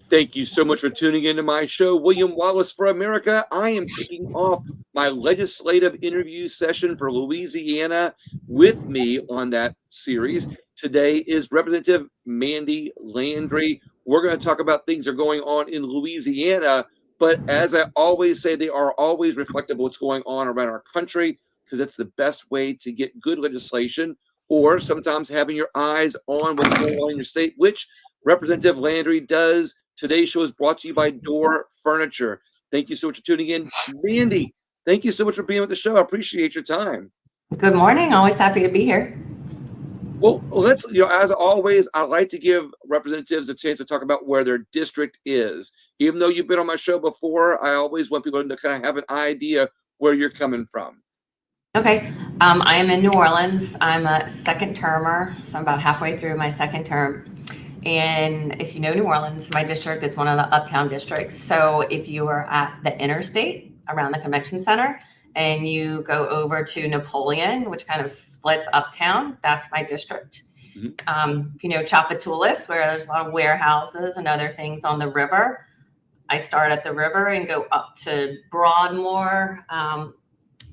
Thank you so much for tuning into my show, William Wallace for America. I am kicking off my legislative interview session for Louisiana. With me on that series today is Representative Mandie Landry. We're going to talk about things that are going on in Louisiana, but as I always say, they are always reflective of what's going on around our country because it's the best way to get good legislation, or sometimes having your eyes on what's going on in your state, which Representative Landry does. Today's show is brought to you by Door Furniture. Thank you so much for tuning in. Mandie, thank you so much for being with the show. I appreciate your time. Good morning. Always happy to be here. Well, as always, I like to give representatives a chance to talk about where their district is. Even though you've been on my show before, I always want people to kind of have an idea where you're coming from. Okay. I am in New Orleans. I'm a second termer, so I'm about halfway through my second term. And if you know New Orleans, my district is one of the uptown districts. So if you are at the interstate around the convention center and you go over to Napoleon, which kind of splits uptown, that's my district. Mm-hmm. If you know Chapatoulas, where there's a lot of warehouses and other things on the river, I start at the river and go up to Broadmoor.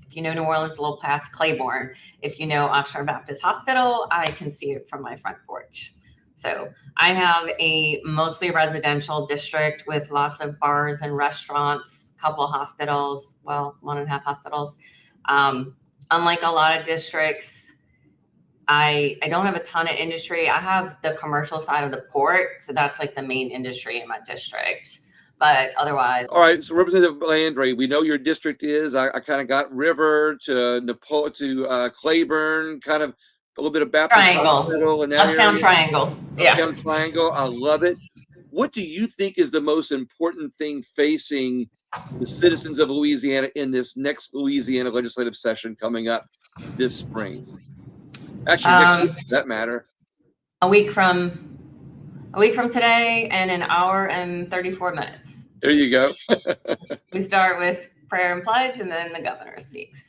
If you know New Orleans, a little past Claiborne. If you know Offshore Baptist Hospital, I can see it from my front porch. So I have a mostly residential district with lots of bars and restaurants, a couple of hospitals, well, 1.5 hospitals. Unlike a lot of districts, I don't have a ton of industry. I have the commercial side of the port, so that's like the main industry in my district. But otherwise. All right, so Representative Landry, we know your district is. I kind of got River to Claiborne, kind of a little bit of Baptist Triangle. Hospital in that Uptown area. Triangle. Yeah. Uptown Triangle. I love it. What do you think is the most important thing facing the citizens of Louisiana in this next Louisiana legislative session coming up this spring? Actually, next week, for that matter. A week from today and an hour and 34 minutes. There you go. We start with prayer and pledge, and then the governor speaks.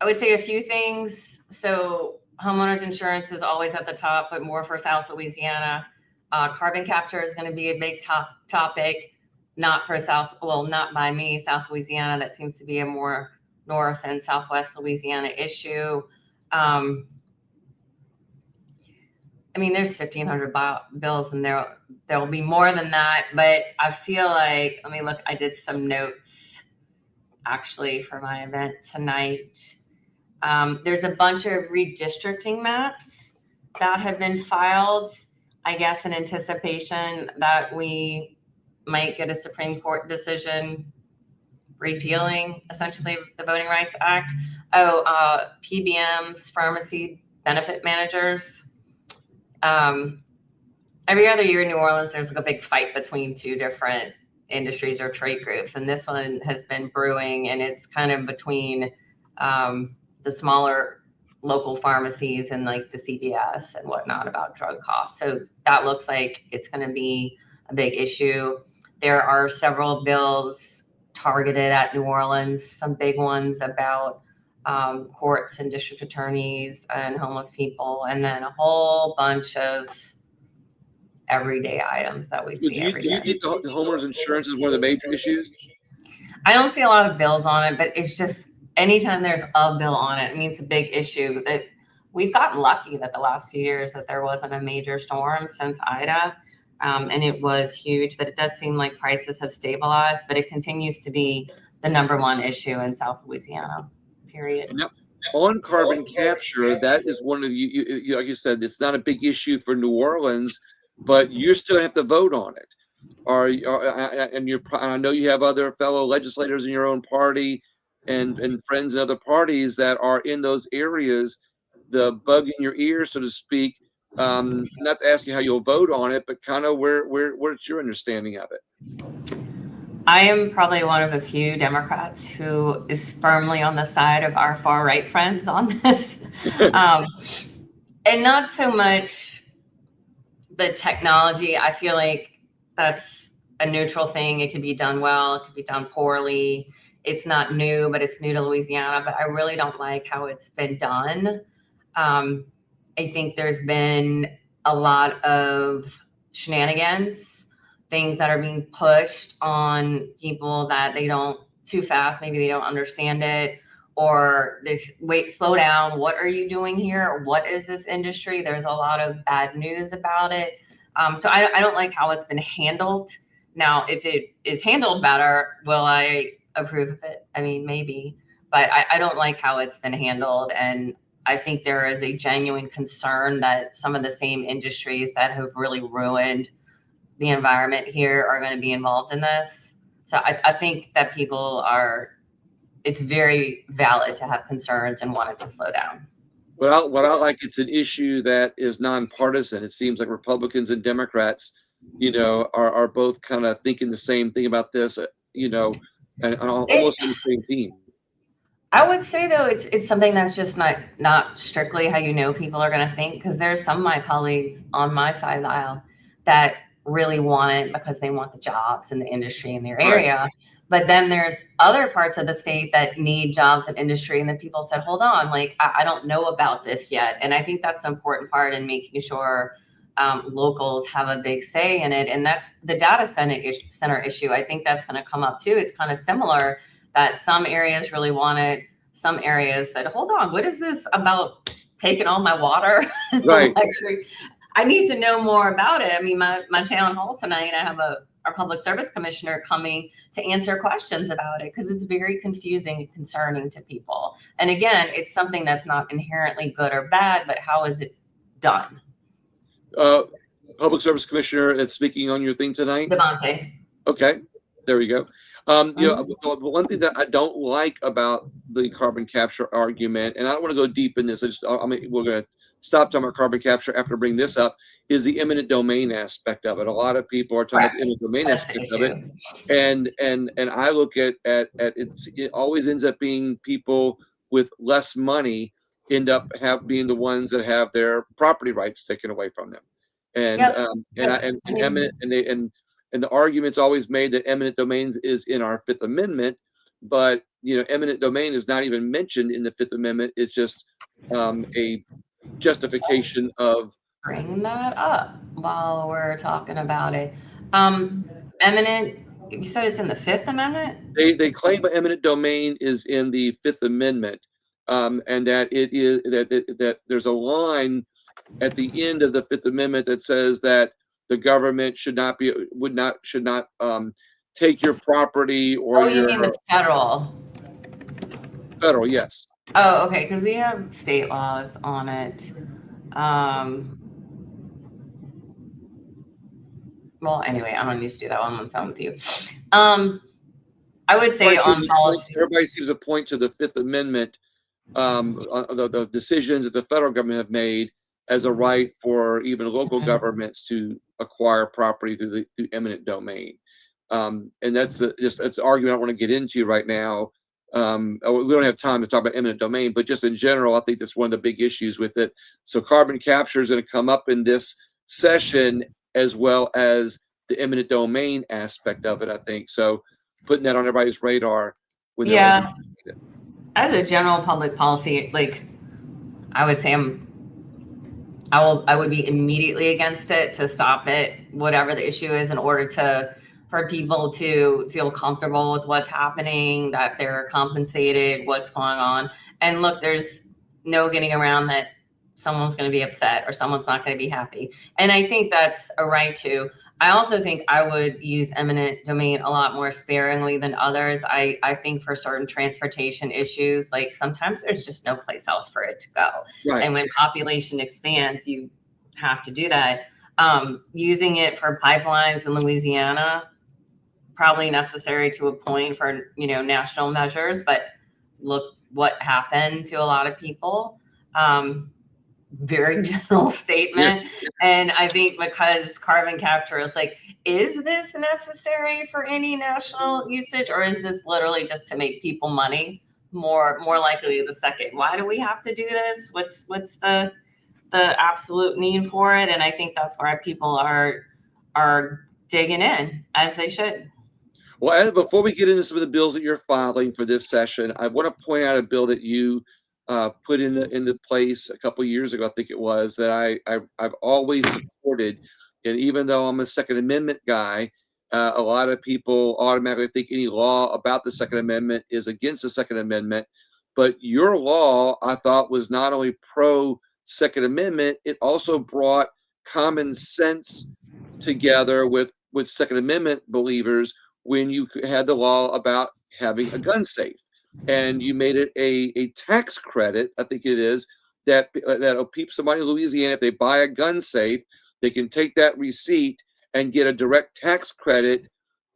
I would say a few things. So homeowners insurance is always at the top, but more for South Louisiana. Carbon capture is going to be a big topic, not by me, South Louisiana. That seems to be a more North and Southwest Louisiana issue. I mean, there's 1,500 bills, and there will be more than that. But I feel like, let me look. I did some notes actually for my event tonight. There's a bunch of redistricting maps that have been filed, I guess, in anticipation that we might get a Supreme Court decision repealing essentially the Voting Rights Act. PBMs, pharmacy benefit managers. Every other year in New Orleans, there's like a big fight between two different industries or trade groups. And this one has been brewing, and it's kind of between the smaller local pharmacies and like the CVS and whatnot about drug costs. So that looks like it's going to be a big issue. There are several bills targeted at New Orleans, some big ones about courts and district attorneys and homeless people, and then a whole bunch of everyday items that we see every day. Do you think the homeowners insurance is one of the major issues? I don't see a lot of bills on it, but it's just anytime there's a bill on it, it means a big issue. That we've gotten lucky that the last few years that there wasn't a major storm since Ida, and it was huge, but it does seem like prices have stabilized, but it continues to be the number one issue in South Louisiana, period. Now, on carbon capture, that is one of you, like you said, it's not a big issue for New Orleans, but you still have to vote on it. And I know you have other fellow legislators in your own party and friends in other parties that are in those areas. The bug in your ear, so to speak. Not to ask you how you'll vote on it, but kind of where's your understanding of it? I am probably one of a few Democrats who is firmly on the side of our far right friends on this, and not so much the technology. I feel like that's a neutral thing. It could be done well, it could be done poorly. It's not new, but it's new to Louisiana. But I really don't like how it's been done. I think there's been a lot of shenanigans, things that are being pushed on people that they don't too fast, maybe they don't understand it, or this wait, slow down, what are you doing here? What is this industry? There's a lot of bad news about it. So I don't like how it's been handled. Now, if it is handled better, will I approve of it? I mean, maybe, but I don't like how it's been handled. And I think there is a genuine concern that some of the same industries that have really ruined the environment here are going to be involved in this. So I think that it's very valid to have concerns and want it to slow down. What I like, it's an issue that is nonpartisan. It seems like Republicans and Democrats, are both kind of thinking the same thing about this, and almost on the same team. I would say though, it's something that's just not strictly how people are going to think, because there's some of my colleagues on my side of the aisle that really want it because they want the jobs in the industry in their area. Right. But then there's other parts of the state that need jobs and industry, and then people said, hold on, like I don't know about this yet. And I think that's an important part in making sure locals have a big say in it. And that's the data center issue. I think that's going to come up too. It's kind of similar, that some areas really want it. Some areas said, hold on, what is this about taking all my water? Right. I need to know more about it. I mean, my town hall tonight, I have our public service commissioner coming to answer questions about it, because it's very confusing and concerning to people. And again, it's something that's not inherently good or bad, but how is it done? Public service commissioner that's speaking on your thing tonight? Devontae. Okay, there we go. The one thing that I don't like about the carbon capture argument, and I don't want to go deep in this, we're going to stop talking about carbon capture after I bring this up, is the eminent domain aspect of it. A lot of people are talking about the eminent domain aspect of it, and I look at it always ends up being people with less money end up being the ones that have their property rights taken away from them, and the argument's always made that eminent domain is in our Fifth Amendment, but eminent domain is not even mentioned in the Fifth Amendment. It's just a justification of bring that up while we're talking about it. Eminent, you said it's in the Fifth Amendment? They claim eminent domain is in the Fifth Amendment, and that it is that there's a line at the end of the Fifth Amendment that says that the government should not take your property or you mean the federal? Federal, yes. Oh, okay, because we have state laws on it. Well, anyway, I don't need to do that while I'm on the phone with you. I would say on policy, everybody seems to point to the Fifth Amendment, the decisions that the federal government have made as a right for even local governments to acquire property through eminent domain. And that's just an argument I want to get into right now. We don't have time to talk about eminent domain, but just in general, I think that's one of the big issues with it. So carbon capture is going to come up in this session, as well as the eminent domain aspect of it, I think. So putting that on everybody's radar. As a general public policy, like I would say I would be immediately against it, to stop it, whatever the issue is, in order for people to feel comfortable with what's happening, that they're compensated, what's going on. And look, there's no getting around that someone's going to be upset or someone's not going to be happy. And I think that's a right to. I also think I would use eminent domain a lot more sparingly than others. I think for certain transportation issues, like sometimes there's just no place else for it to go. Right. And when population expands, you have to do that. Using it for pipelines in Louisiana, probably necessary to a point for, national measures, but look what happened to a lot of people. Very general statement. Yeah. And I think because carbon capture is like, is this necessary for any national usage, or is this literally just to make people money? More likely the second. Why do we have to do this? What's the absolute need for it? And I think that's where people are digging in, as they should. Well, before we get into some of the bills that you're filing for this session, I want to point out a bill that you put into place a couple of years ago, I think it was, that I've always supported, And even though I'm a Second Amendment guy, a lot of people automatically think any law about the Second Amendment is against the Second Amendment. But your law, I thought, was not only pro Second Amendment, it also brought common sense together with Second Amendment believers when you had the law about having a gun safe, and you made it a tax credit. I think it is that'll keep somebody in Louisiana if they buy a gun safe, they can take that receipt and get a direct tax credit,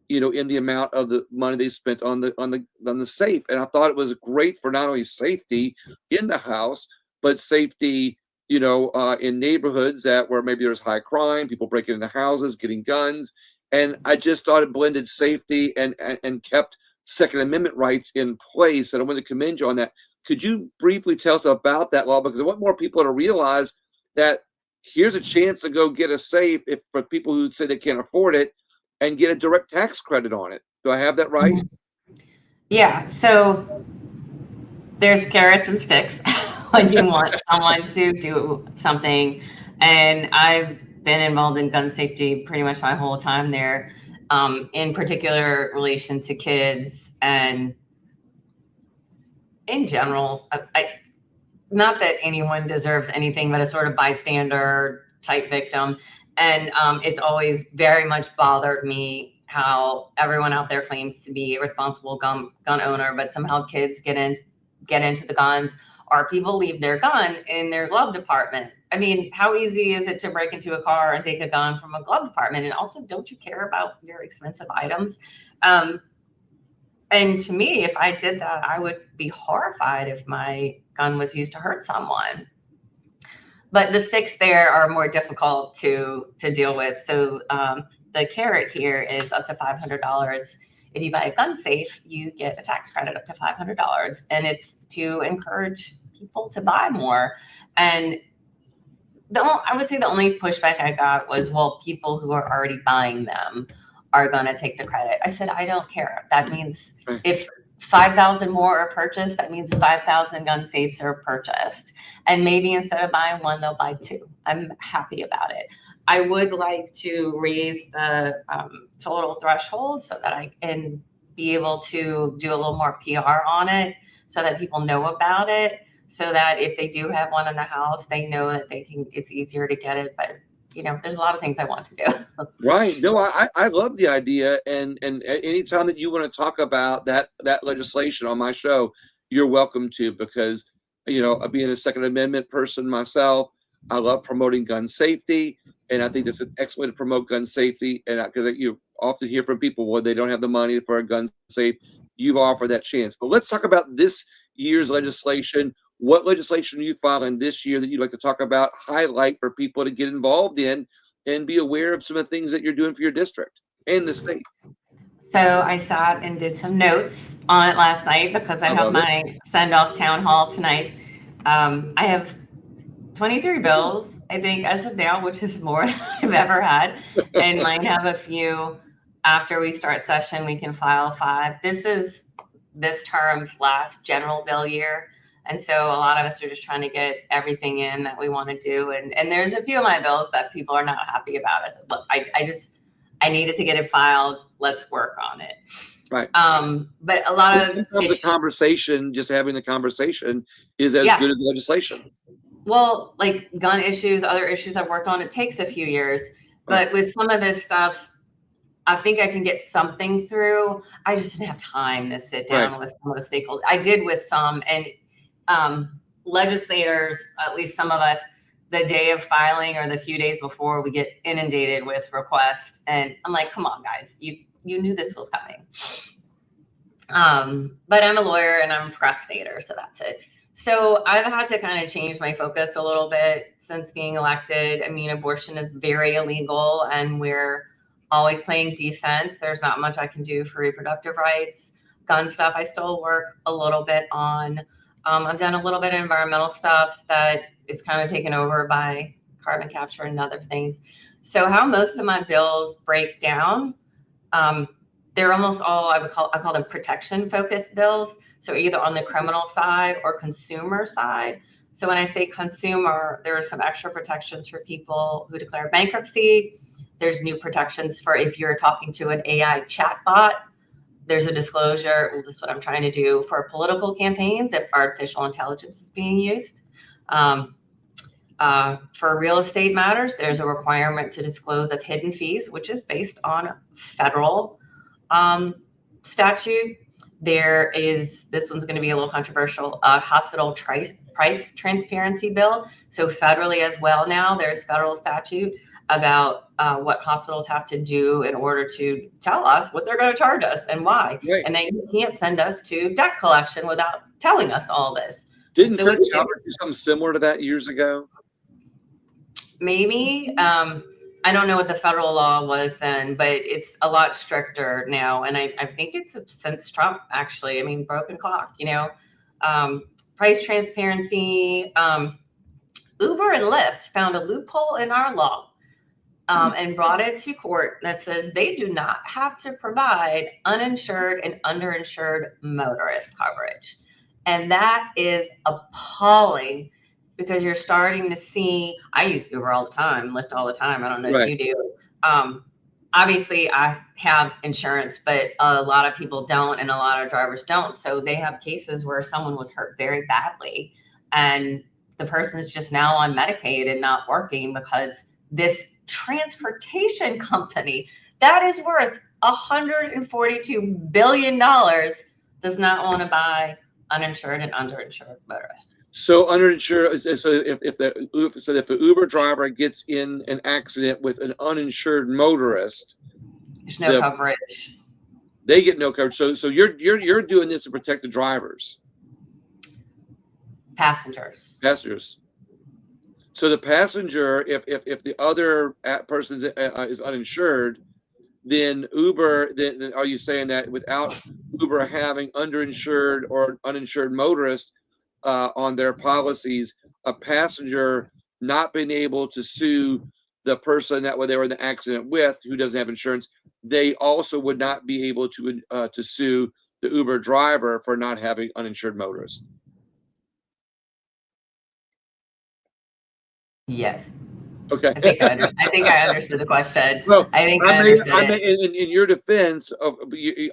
in the amount of the money they spent on the safe. And I thought it was great for not only safety in the house, but safety, in neighborhoods where maybe there's high crime, people breaking into houses, getting guns. And I just thought it blended safety and kept Second Amendment rights in place. And I want to commend you on that. Could you briefly tell us about that law? Because I want more people to realize that here's a chance to go get a safe for people who say they can't afford it and get a direct tax credit on it. Do I have that right? Yeah. So there's carrots and sticks when you want someone to do something. And I've been involved in gun safety pretty much my whole time there, in particular relation to kids and in general. Not that anyone deserves anything, but a sort of bystander type victim. And it's always very much bothered me how everyone out there claims to be a responsible gun owner, but somehow kids get into the guns, or people leave their gun in their glove department. I mean, how easy is it to break into a car and take a gun from a glove department? And also, don't you care about your expensive items? And to me, if I did that, I would be horrified if my gun was used to hurt someone. But the sticks there are more difficult to deal with. So the carrot here is up to $500. If you buy a gun safe, you get a tax credit up to $500, and it's to encourage people to buy more. And I would say the only pushback I got was, well, people who are already buying them are going to take the credit. I said, I don't care. That means if 5,000 more are purchased, that means 5,000 gun safes are purchased. And maybe instead of buying one, they'll buy two. I'm happy about it. I would like to raise the total threshold so that I can be able to do a little more PR on it so that people know about it, so that if they do have one in the house, they know that it's easier to get it. But there's a lot of things I want to do. Right. No, I love the idea. And anytime that you want to talk about that legislation on my show, you're welcome to, because, being a Second Amendment person myself, I love promoting gun safety. And I think that's an excellent way to promote gun safety. And because you often hear from people when they don't have the money for a gun safe, you've offered that chance. But let's talk about this year's legislation. What legislation are you filing this year that you'd like to talk about, highlight for people to get involved in and be aware of some of the things that you're doing for your district and the state? So I sat and did some notes on it last night because I have my send-off town hall tonight. I have 23 bills, I think, as of now, which is more than I've ever had. And mine have a few. After we start session, we can file 5. This is this term's last general bill year. And so a lot of us are just trying to get everything in that we want to do. And there's a few of my bills that people are not happy about. I said, look, I needed to get it filed. Let's work on it. Right. But a lot of sometimes the conversation, just having the conversation, is as good as the legislation. Well, like gun issues, other issues I've worked on, it takes a few years. But with some of this stuff, I think I can get something through. I just didn't have time to sit down with some of the stakeholders. I did with some, and legislators, at least some of us, the day of filing or the few days before, we get inundated with requests. And I'm like, come on, guys, you knew this was coming. But I'm a lawyer and I'm a procrastinator, so that's it. So I've had to kind of change my focus a little bit since being elected. I mean, abortion is very illegal and we're always playing defense. There's not much I can do for reproductive rights. Gun stuff, I still work a little bit on. I've done a little bit of environmental stuff that is kind of taken over by carbon capture and other things. So how most of my bills break down, they're almost all, I call them protection focused bills. So either on the criminal side or consumer side. So when I say consumer, there are some extra protections for people who declare bankruptcy, There's new protections for if you're talking to an AI chatbot. There's a disclosure. Well, this is what I'm trying to do for political campaigns if artificial intelligence is being used. For real estate matters, there's a requirement to disclose of hidden fees, which is based on federal statute. There is, this one's going to be a little controversial, hospital price transparency bill. So federally as well now, there's federal statute about what hospitals have to do in order to tell us what they're going to charge us and why. Right. And then you can't send us to debt collection without telling us all this. Didn't Kurt Talbot do something similar to that years ago? Maybe. I don't know what the federal law was then, but it's a lot stricter now. And I think it's since Trump, actually. I mean, broken clock, you know. Price transparency. Uber and Lyft found a loophole in our law and brought it to court that says they do not have to provide uninsured and underinsured motorist coverage. And that is appalling, because you're starting to see, I use Uber all the time, Lyft all the time. I don't know if you do. Obviously, I have insurance, but a lot of people don't, and a lot of drivers don't. So they have cases where someone was hurt very badly, and the person is just now on Medicaid and not working because this transportation company that is worth $142 billion does not want to buy uninsured and underinsured motorists. So underinsured. So if the Uber driver gets in an accident with an uninsured motorist, there's no coverage. They get no coverage. So you're doing this to protect the drivers. Passengers. So the passenger, if the other person is uninsured, then Uber. Then are you saying that without Uber having underinsured or uninsured motorists on their policies, a passenger not being able to sue the person that they were in the accident with, who doesn't have insurance, they also would not be able to sue the Uber driver for not having uninsured motorists? Yes. Okay. I think I understood the question. Well, I understood it. In your defense,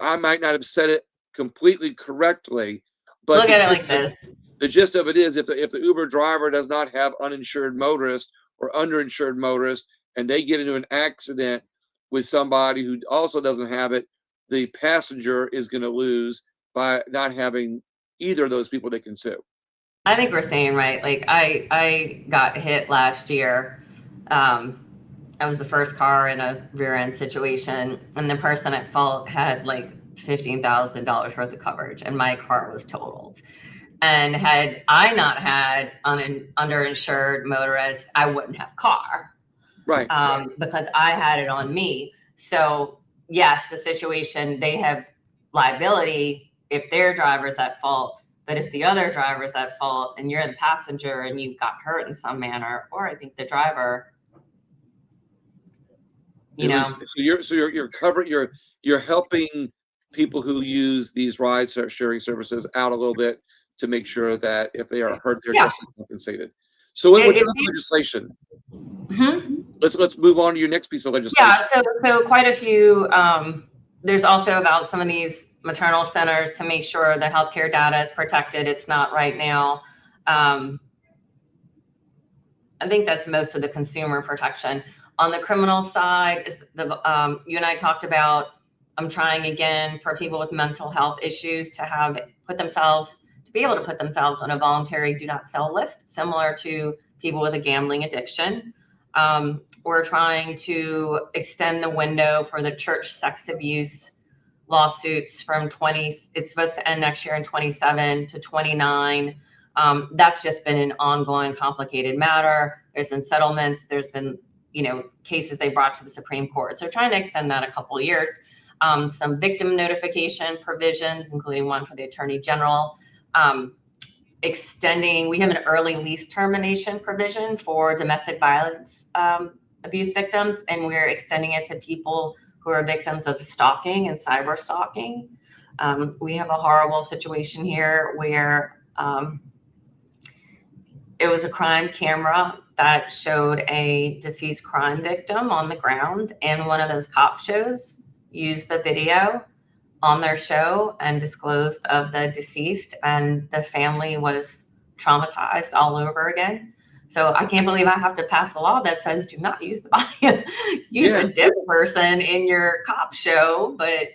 I might not have said it completely correctly, but look at it like this. The gist of it is, if the Uber driver does not have uninsured motorists or underinsured motorists, and they get into an accident with somebody who also doesn't have it, the passenger is going to lose by not having either of those people they can sue. I think we're saying right. Like I got hit last year. I was the first car in a rear end situation, and the person at fault had like $15,000 worth of coverage, and my car was totaled. And had I not had underinsured motorists, I wouldn't have car. Right. Because I had it on me. So yes, the situation, they have liability if their driver's at fault. But if the other driver's at fault and you're the passenger and you got hurt in some manner, or I think the driver, so you're covering, you're helping people who use these ride sharing services out a little bit to make sure that if they are hurt, they're just compensated. So what's your legislation? Mm-hmm. Let's move on to your next piece of legislation. Yeah, so quite a few. There's also about some of these maternal centers to make sure the healthcare data is protected. It's not right now. I think that's most of the consumer protection. On the criminal side, is you and I talked about. I'm trying again for people with mental health issues to be able to put themselves on a voluntary do not sell list, similar to people with a gambling addiction. We're trying to extend the window for the church sex abuse lawsuits from it's supposed to end next year in 27 to 29. That's just been an ongoing complicated matter. There's been settlements. There's been, cases they brought to the Supreme Court. So trying to extend that a couple of years. Some victim notification provisions, including one for the Attorney General. We have an early lease termination provision for domestic violence abuse victims, and we're extending it to people who are victims of stalking and cyber stalking. We have a horrible situation here where it was a crime camera that showed a deceased crime victim on the ground, and one of those cop shows used the video on their show and disclosed of the deceased, and the family was traumatized all over again. So I can't believe I have to pass a law that says do not use the body, use a dead person in your cop show. But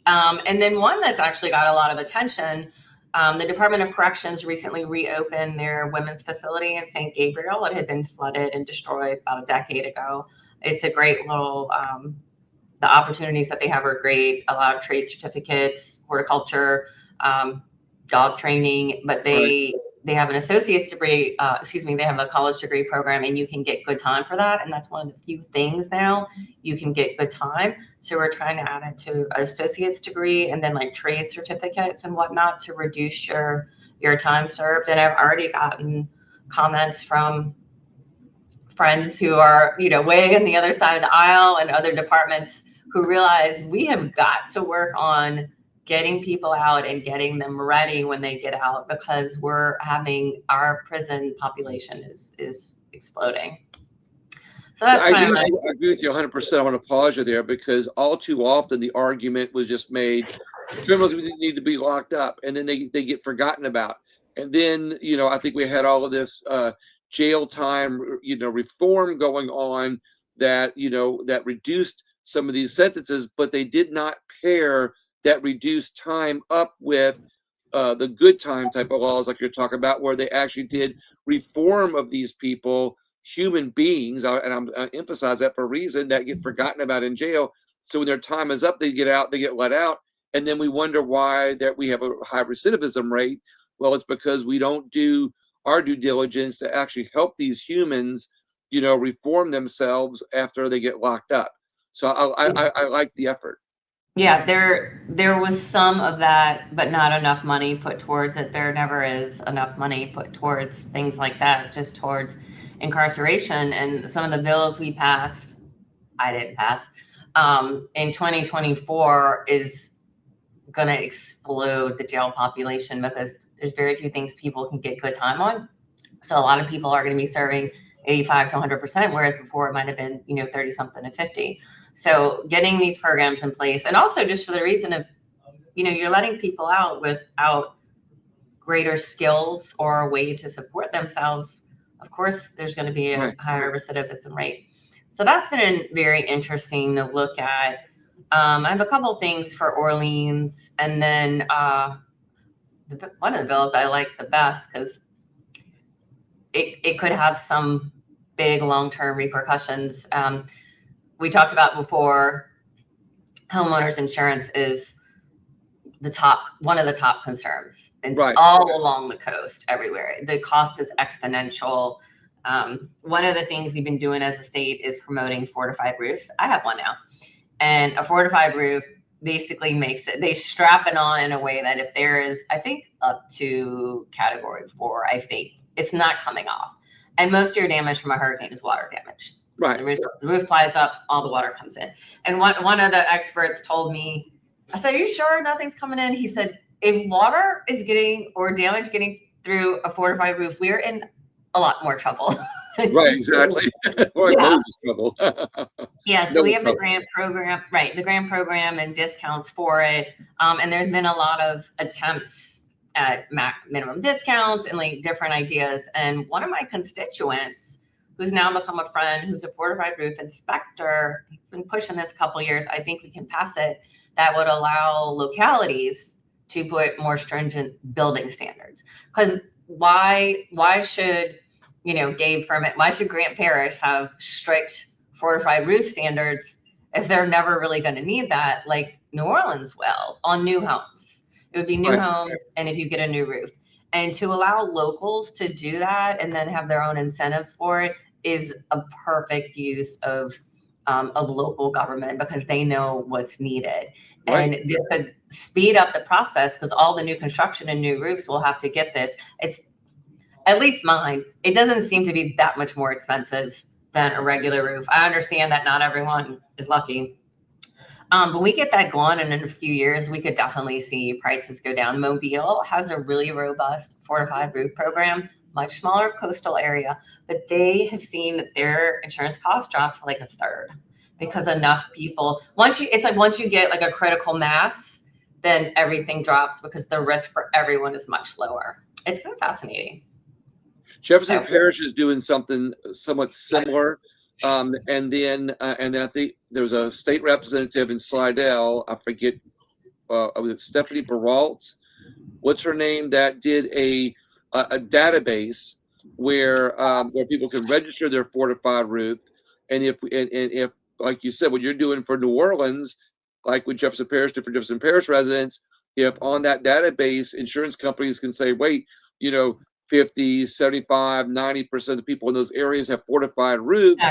and then one that's actually got a lot of attention. The Department of Corrections recently reopened their women's facility in St. Gabriel. It had been flooded and destroyed about a decade ago. It's a great little, the opportunities that they have are great. A lot of trade certificates, horticulture, dog training, but they have an associate's degree, they have a college degree program, and you can get good time for that. And that's one of the few things now you can get good time. So we're trying to add it to an associate's degree, and then like trade certificates and whatnot to reduce your time served. And I've already gotten comments from friends who are, way on the other side of the aisle and other departments who realize we have got to work on getting people out and getting them ready when they get out, because our prison population is exploding. So that's I agree with you 100%. I want to pause you there, because all too often the argument was just made, criminals need to be locked up, and then they get forgotten about. And then, I think we had all of this jail time, reform going on that, that reduced some of these sentences, but they did not pair that reduced time up with the good time type of laws like you're talking about, where they actually did reform of these people, human beings, and I emphasize that for a reason, that get forgotten about in jail. So when their time is up, they get let out. And then we wonder why that we have a high recidivism rate. Well, it's because we don't do our due diligence to actually help these humans, reform themselves after they get locked up. So I like the effort. Yeah, there was some of that, but not enough money put towards it. There never is enough money put towards things like that, just towards incarceration. And some of the bills we passed, I didn't pass, in 2024 is going to explode the jail population, because there's very few things people can get good time on. So a lot of people are going to be serving 85 to 100%, whereas before it might have been, 30 something to 50. So getting these programs in place, and also just for the reason of, you're letting people out without greater skills or a way to support themselves. Of course, there's going to be a higher recidivism rate. So that's been very interesting to look at. I have a couple things for Orleans, and then one of the bills I like the best, because it could have some big long-term repercussions. We talked about before, homeowners insurance is one of the top concerns, and all along the coast, everywhere. The cost is exponential. One of the things we've been doing as a state is promoting fortified roofs. I have one now, and a fortified roof basically they strap it on in a way that if there is, I think, up to category 4, I think it's not coming off. And most of your damage from a hurricane is water damage. Right. The roof flies up, all the water comes in. And one of the experts told me, I said, "Are you sure nothing's coming in?" He said, "If water is getting through a fortified roof, we're in a lot more trouble." Right, exactly. Or Moses trouble. Yeah, so we have the grant program, the grant program and discounts for it. And there's been a lot of attempts at minimum discounts and like different ideas. And one of my constituents, who's now become a friend, who's a fortified roof inspector, he's been pushing this a couple of years. I think we can pass it. That would allow localities to put more stringent building standards. Because why should, why should Grant Parish have strict fortified roof standards if they're never really going to need that, like New Orleans will on new homes? It would be new homes, and if you get a new roof. And to allow locals to do that and then have their own incentives for it is a perfect use of local government, because they know what's needed. And this could speed up the process, because all the new construction and new roofs will have to get this. It's, at least mine, it doesn't seem to be that much more expensive than a regular roof. I understand that not everyone is lucky. But we get that going, and in a few years, we could definitely see prices go down. Mobile has a really robust fortified roof program. much smaller coastal area, but they have seen that their insurance costs drop to like a third because enough people, once you get like a critical mass, then everything drops because the risk for everyone is much lower. It's kind of fascinating. Jefferson Parish is doing something somewhat similar. And then I think there's a state representative in Slidell. I forget, was it Stephanie Peralt? What's her name? That did a database where people can register their fortified roof, and if like you said, what you're doing for New Orleans, like with Jefferson Parish, different Jefferson Parish residents, if on that database, insurance companies can say, wait, 50, 75, 90% of the people in those areas have fortified roofs.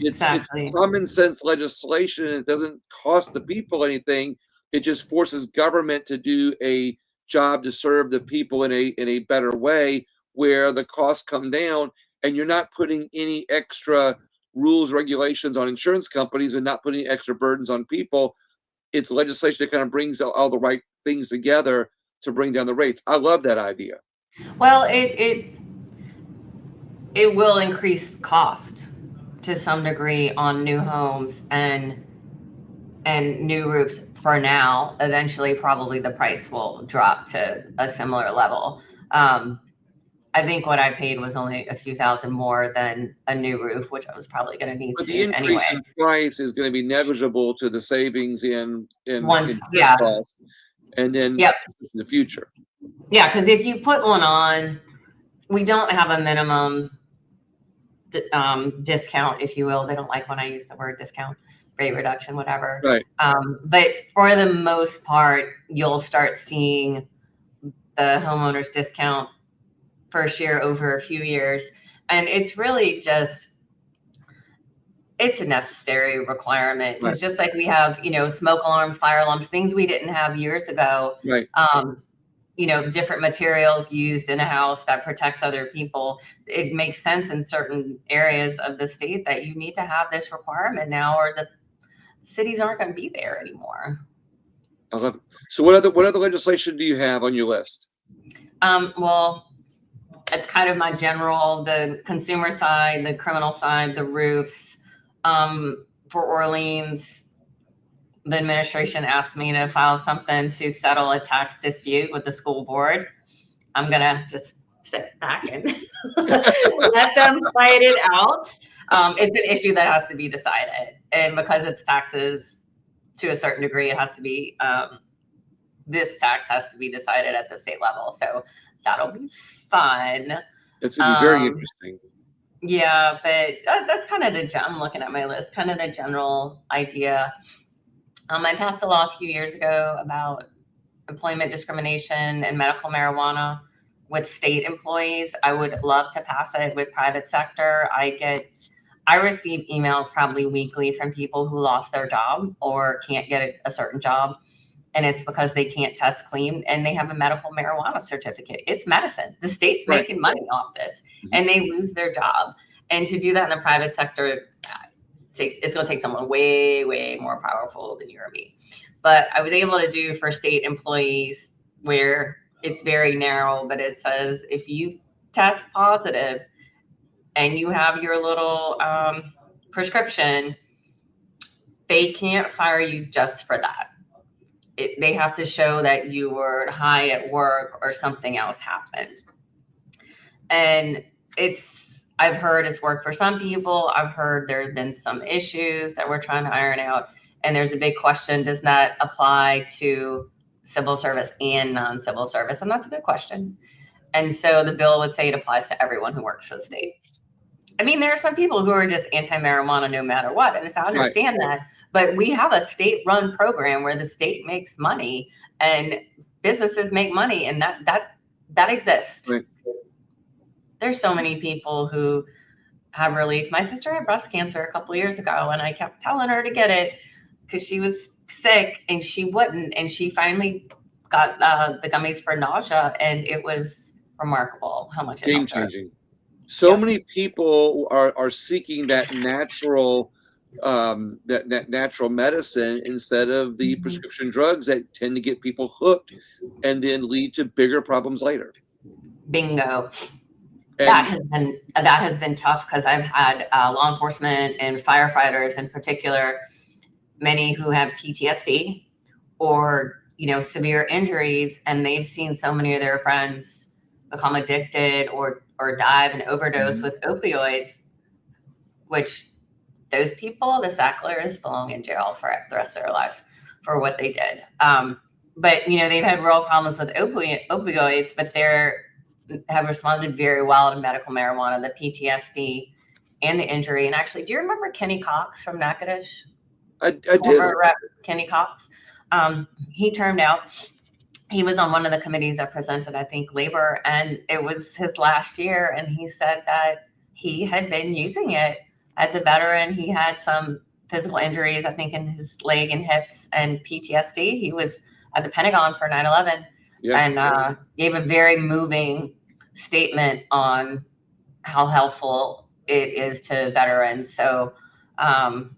Exactly. It's common sense legislation. It doesn't cost the people anything. It just forces government to do a job to serve the people in a better way, where the costs come down, and you're not putting any extra rules, regulations on insurance companies, and not putting extra burdens on people. It's legislation that kind of brings all the right things together to bring down the rates. I love that idea. Well, it will increase cost to some degree on new homes and new roofs for now. Eventually, probably the price will drop to a similar level. I think what I paid was only a few thousand more than a new roof, which I was probally going to need but to the increase anyway. in price is going to be negligible to the savings in Once, costs, and then in the future. Yeah, because if you put one on, we don't have a minimum discount, if you will. They don't like when I use the word discount, rate reduction, whatever. Right. But for the most part, you'll start seeing the homeowner's discount first year over a few years. And it's really just, it's a necessary requirement. Because just like we have, smoke alarms, fire alarms, things we didn't have years ago. Right. Different materials used in a house that protects other people. It makes sense in certain areas of the state that you need to have this requirement now, or the cities aren't going to be there anymore. I love it. So what other legislation do you have on your list? Well, it's kind of my general, the consumer side, the criminal side, the roofs. For Orleans, the administration asked me to file something to settle a tax dispute with the school board. I'm going to just sit back and let them fight it out. It's an issue that has to be decided. And because it's taxes to a certain degree, it has to be, this tax has to be decided at the state level. So that'll be fun. It's going to be very interesting. Yeah, but that's kind of I'm looking at my list, kind of the general idea. I passed a law a few years ago about employment discrimination and medical marijuana with state employees. I would love to pass it with private sector. I receive emails probably weekly from people who lost their job or can't get a certain job. And it's because they can't test clean and they have a medical marijuana certificate. It's medicine. The state's making money off this, and they lose their job. And to do that in the private sector, it's going to take someone way, way more powerful than you or me. But I was able to do for state employees where it's very narrow, but it says if you test positive and you have your little prescription, they can't fire you just for that. They have to show that you were high at work or something else happened. And I've heard it's worked for some people. I've heard there have been some issues that we're trying to iron out. And there's a big question, does that apply to civil service and non-civil service? And that's a good question. And so the bill would say it applies to everyone who works for the state. I mean, there are some people who are just anti-marijuana no matter what, and I understand that. But we have a state-run program where the state makes money and businesses make money, and that exists. Right. There's so many people who have relief. My sister had breast cancer a couple of years ago, and I kept telling her to get it because she was sick, and she wouldn't. And she finally got the gummies for nausea, and it was remarkable how much it helped her. Game-changing. So many people are seeking that natural natural medicine instead of the prescription drugs that tend to get people hooked and then lead to bigger problems later. Bingo. That And has been tough because I've had law enforcement and firefighters in particular, many who have PTSD or severe injuries, and they've seen so many of their friends become addicted or die of an overdose with opioids, which those people, the Sacklers, belong in jail for the rest of their lives for what they did. But they've had real problems with opioids, but have responded very well to medical marijuana, the PTSD and the injury. And actually, do you remember Kenny Cox from Natchitoches? I did. Former Rep Kenny Cox. He turned out, he was on one of the committees that presented, I think, labor, and it was his last year. And he said that he had been using it as a veteran. He had some physical injuries, I think, in his leg and hips and PTSD. He was at the Pentagon for 9/11 and gave a very moving statement on how helpful it is to veterans. So, God,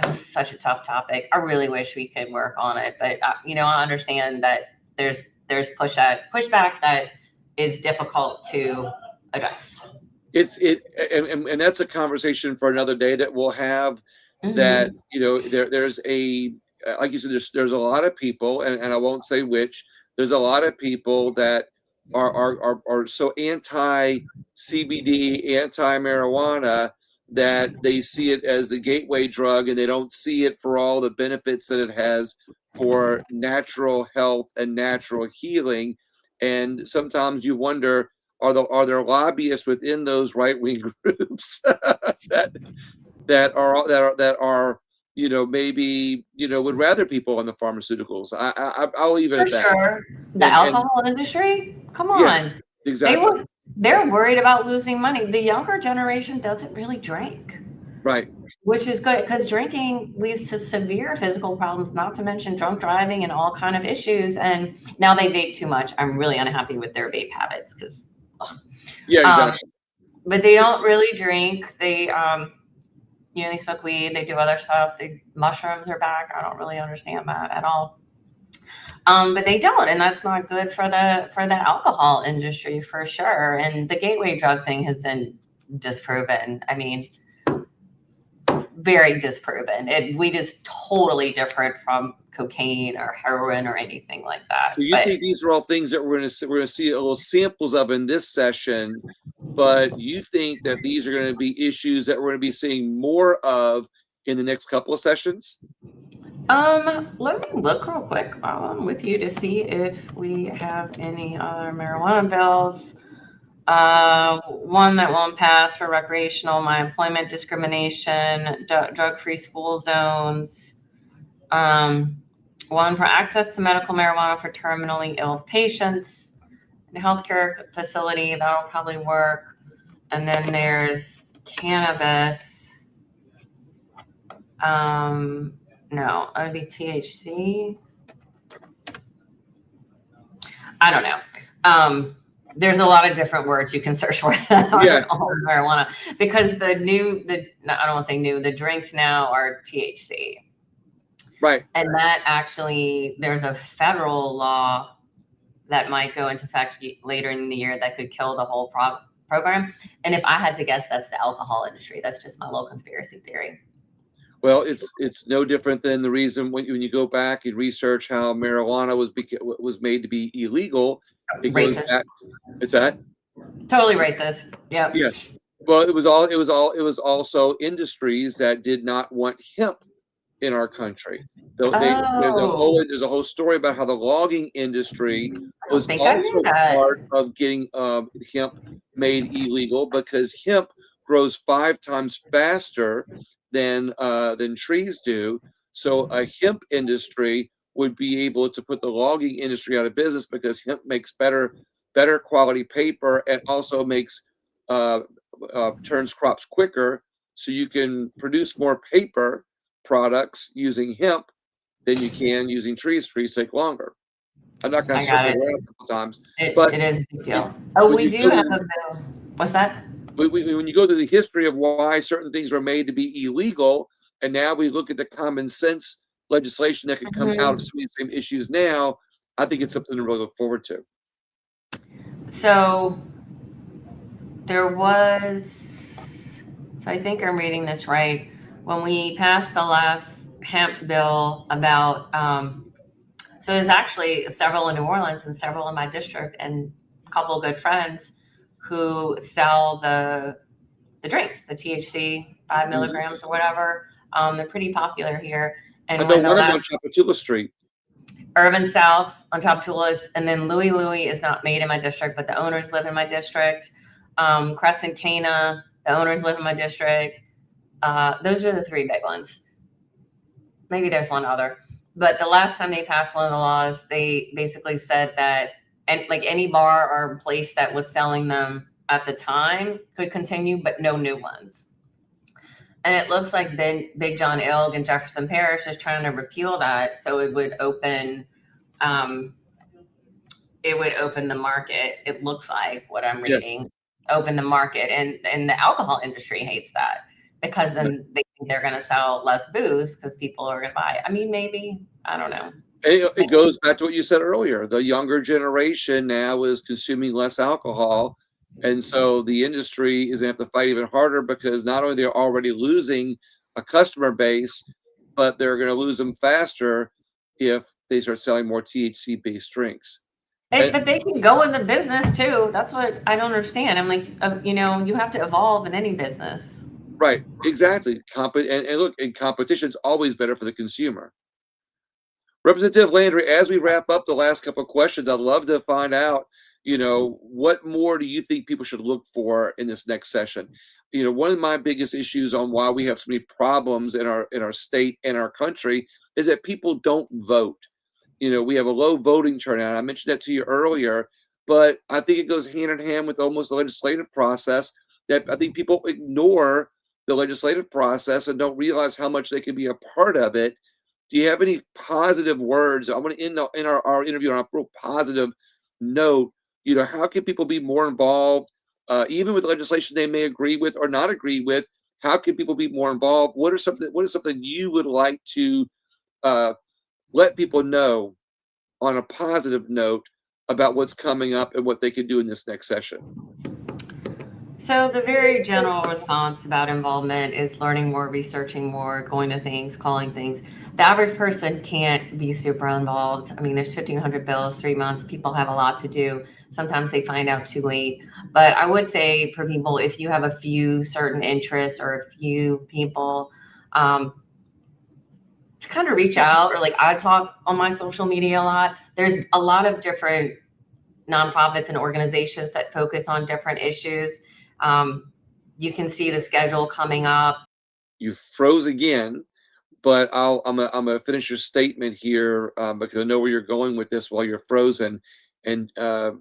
this is such a tough topic. I really wish we could work on it, but I understand that there's pushback that is difficult to address. And that's a conversation for another day that we'll have. That there's a, like you said, there's a lot of people, and I won't say which. There's a lot of people that are so anti CBD, anti marijuana, that they see it as the gateway drug, and they don't see it for all the benefits that it has for natural health and natural healing. And sometimes you wonder, are there lobbyists within those right-wing groups that are maybe would rather people on the pharmaceuticals? I'll leave it For at that. sure. The alcohol industry? Come on. Yeah, exactly. They're worried about losing money. The younger generation doesn't really drink. Right. Which is good, because drinking leads to severe physical problems, not to mention drunk driving and all kind of issues. And now they vape too much. I'm really unhappy with their vape habits because, exactly. But they don't really drink. They, they smoke weed. They do other stuff. Mushrooms are back. I don't really understand that at all. But they don't, and that's not good for the alcohol industry for sure. And the gateway drug thing has been disproven. I mean, very disproven. Weed is totally different from cocaine or heroin or anything like that. So you think these are all things that we're going to see a little samples of in this session, but you think that these are going to be issues that we're going to be seeing more of in the next couple of sessions? Let me look real quick while I'm with you to see if we have any other marijuana bills. One that won't pass for recreational, my employment discrimination, drug-free school zones. One for access to medical marijuana for terminally ill patients in a healthcare facility. That'll probably work. And then there's cannabis. No, that would be THC. I don't know. There's a lot of different words you can search for on marijuana, because I don't want to say new, the drinks now are THC. Right. And that actually, there's a federal law that might go into effect later in the year that could kill the whole program. And if I had to guess, that's the alcohol industry. That's just my little conspiracy theory. Well, it's no different than the reason when you go back and research how marijuana was made to be illegal. It racist. Goes back. It's that totally racist. Yep. Yeah. Well, it was also industries that did not want hemp in our country. There's a whole story about how the logging industry was also part of getting hemp made illegal, because hemp grows 5 times faster than trees do. So a hemp industry would be able to put the logging industry out of business, because hemp makes better quality paper, and also makes turns crops quicker, so you can produce more paper products using hemp than you can using trees. Trees take longer. I'm not going to circle around a couple times, but it is a big deal. We do have a bill. What's that? When you go to the history of why certain things were made to be illegal, and now we look at the common sense legislation that could come out of some of these same issues now, I think it's something to really look forward to. So there was, so I think I'm reading this right. When we passed the last hemp bill about, so there's actually several in New Orleans and several in my district and a couple of good friends who sell the drinks, the THC 5 milligrams or whatever. They're pretty popular here. I And know when the one of them on last Chapatula Street. Urban South on top of Toulouse, and then Louis Louis is not made in my district, but the owners live in my district. Crescent Cana, the owners live in my district. Those are the three big ones. Maybe there's one other, but the last time they passed one of the laws, they basically said that and like any bar or place that was selling them at the time could continue, but no new ones. And it looks like Big John Ilg and Jefferson Parish is trying to repeal that, so um, it would open the market. It looks like what I'm Yeah. reading, open the market, and the alcohol industry hates that because then they think they're going to sell less booze because people are going to buy it. I mean, maybe, I don't know. It goes back to what you said earlier. The younger generation now is consuming less alcohol. And so the industry is going to have to fight even harder because not only they're already losing a customer base, but they're going to lose them faster if they start selling more THC based drinks. But they can go in the business too. That's what I don't understand. I'm like, you have to evolve in any business. Right, exactly. And look, and competition is always better for the consumer. Representative Landry, as we wrap up the last couple of questions, I'd love to find out, what more do you think people should look for in this next session? One of my biggest issues on why we have so many problems in our state and our country is that people don't vote. We have a low voting turnout. I mentioned that to you earlier, but I think it goes hand in hand with almost the legislative process that I think people ignore the legislative process and don't realize how much they can be a part of it. Do you have any positive words? I want to end our interview on a real positive note. How can people be more involved, even with legislation they may agree with or not agree with? How can people be more involved? What is something you would like to let people know on a positive note about what's coming up and what they can do in this next session? So the very general response about involvement is learning more, researching more, going to things, calling things. The average person can't be super involved. I mean, there's 1,500 bills, 3 months. People have a lot to do. Sometimes they find out too late. But I would say for people, if you have a few certain interests or a few people, to kind of reach out, or like I talk on my social media a lot. There's a lot of different nonprofits and organizations that focus on different issues. You can see the schedule coming up. You froze again, but I'm gonna finish your statement here because I know where you're going with this while you're frozen. And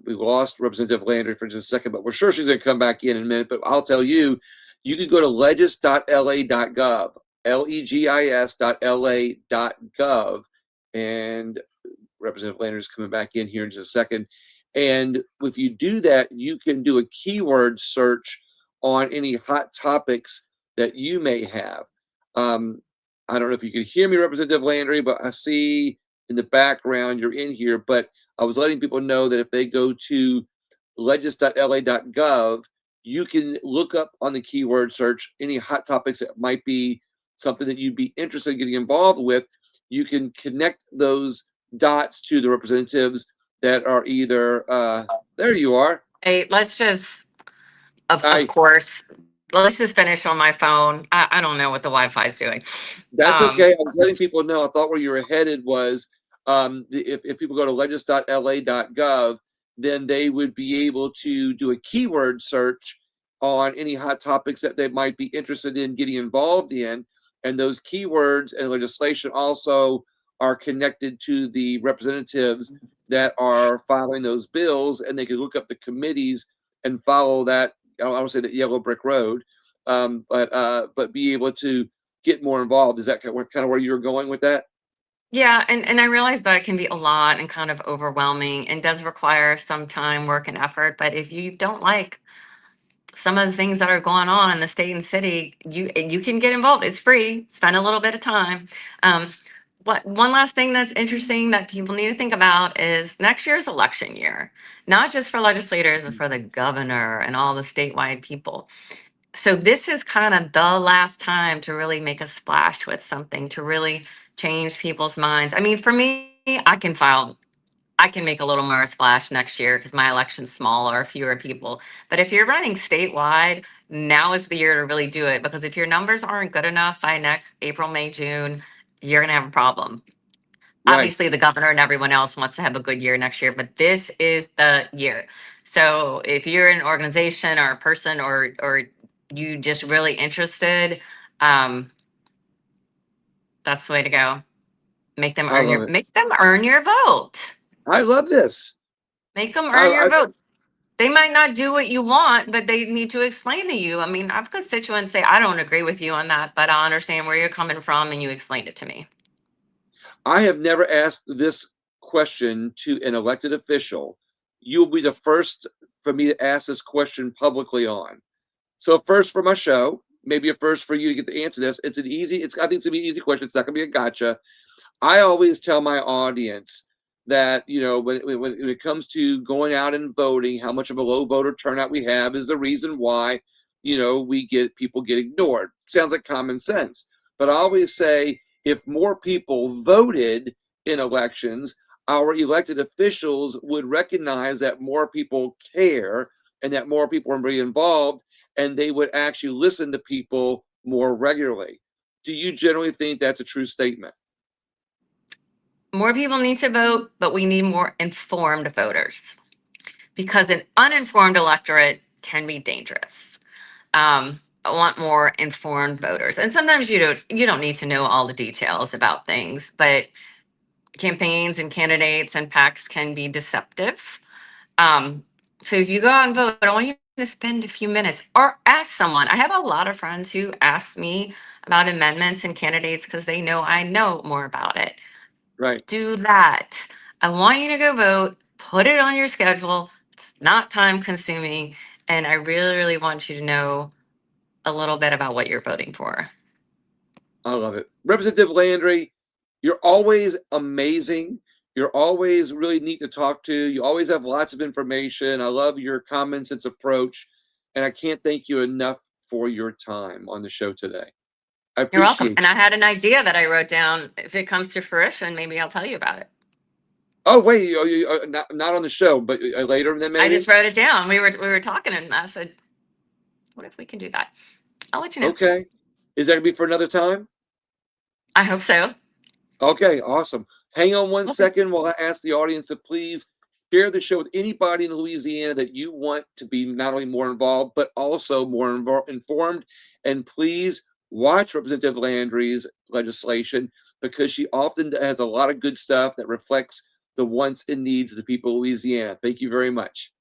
we lost Representative Landry for just a second, but we're sure she's going to come back in a minute. But I'll tell you, you can go to legis.la.gov, legis.la.gov, and Representative Landry is coming back in here in just a second. And if you do that, you can do a keyword search on any hot topics that you may have. I don't know if you can hear me, Representative Landry, but I see in the background you're in here. But I was letting people know that if they go to legis.la.gov, you can look up on the keyword search any hot topics that might be something that you'd be interested in getting involved with. You can connect those dots to the representatives that are either, there you are. Hey, let's just, of course, let's just finish on my phone. I don't know what the Wi-Fi is doing. That's okay. I was letting people know. I thought where you were headed was if people go to legis.la.gov, then they would be able to do a keyword search on any hot topics that they might be interested in getting involved in. And those keywords and legislation also are connected to the representatives that are filing those bills, and they can look up the committees and follow that. I don't want to say that yellow brick road, but be able to get more involved. Is that kind of where you're going with that? Yeah, and I realize that can be a lot and kind of overwhelming and does require some time, work, and effort. But if you don't like some of the things that are going on in the state and city, you can get involved. It's free. Spend a little bit of time. one last thing that's interesting that people need to think about is next year's election year, not just for legislators, but for the governor and all the statewide people. So this is kind of the last time to really make a splash with something, to really change people's minds. I mean, for me, I can make a little more splash next year because my election's smaller, fewer people. But if you're running statewide, now is the year to really do it, because if your numbers aren't good enough by next April, May, June, you're going to have a problem. Right. Obviously, the governor and everyone else wants to have a good year next year, but this is the year. So if you're an organization or a person, or you just really interested, that's the way to go. Make them I love it. earn your vote. I love this. Make them earn your vote. They might not do what you want, but they need to explain to you. I mean, I've constituents say, I don't agree with you on that, but I understand where you're coming from, and you explained it to me. I have never asked this question to an elected official. You'll be the first for me to ask this question publicly on. So first for my show, maybe a first for you to get to answer this. I think it's gonna be an easy question. It's not gonna be a gotcha. I always tell my audience that, you know, when it comes to going out and voting, how much of a low voter turnout we have is the reason why, you know, people get ignored. Sounds like common sense. But I always say, if more people voted in elections, our elected officials would recognize that more people care and that more people are really involved, and they would actually listen to people more regularly. Do you generally think that's a true statement? More people need to vote, but we need more informed voters, because an uninformed electorate can be dangerous. I want more informed voters, and sometimes you don't need to know all the details about things, but campaigns and candidates and PACs can be deceptive. So if you go out and vote, I want you to spend a few minutes or ask someone. I have a lot of friends who ask me about amendments and candidates because they know I know more about it. Right. Do that. I want you to go vote, put it on your schedule. It's not time consuming. And I really, really want you to know a little bit about what you're voting for. I love it. Representative Landry, you're always amazing. You're always really neat to talk to. You always have lots of information. I love your common sense approach. And I can't thank you enough for your time on the show today. I appreciate You're welcome. you. And I had an idea that I wrote down. If it comes to fruition, maybe I'll tell you about it. Oh, wait, not on the show, but later then maybe? I just wrote it down. We were talking, and I said, what if we can do that? I'll let you know. Okay. Is that going to be for another time? I hope so. Okay, awesome. Hang on one Okay. second while I ask the audience to please share the show with anybody in Louisiana that you want to be not only more involved, but also more informed. And please watch Representative Landry's legislation, because she often has a lot of good stuff that reflects the wants and needs of the people of Louisiana. Thank you very much.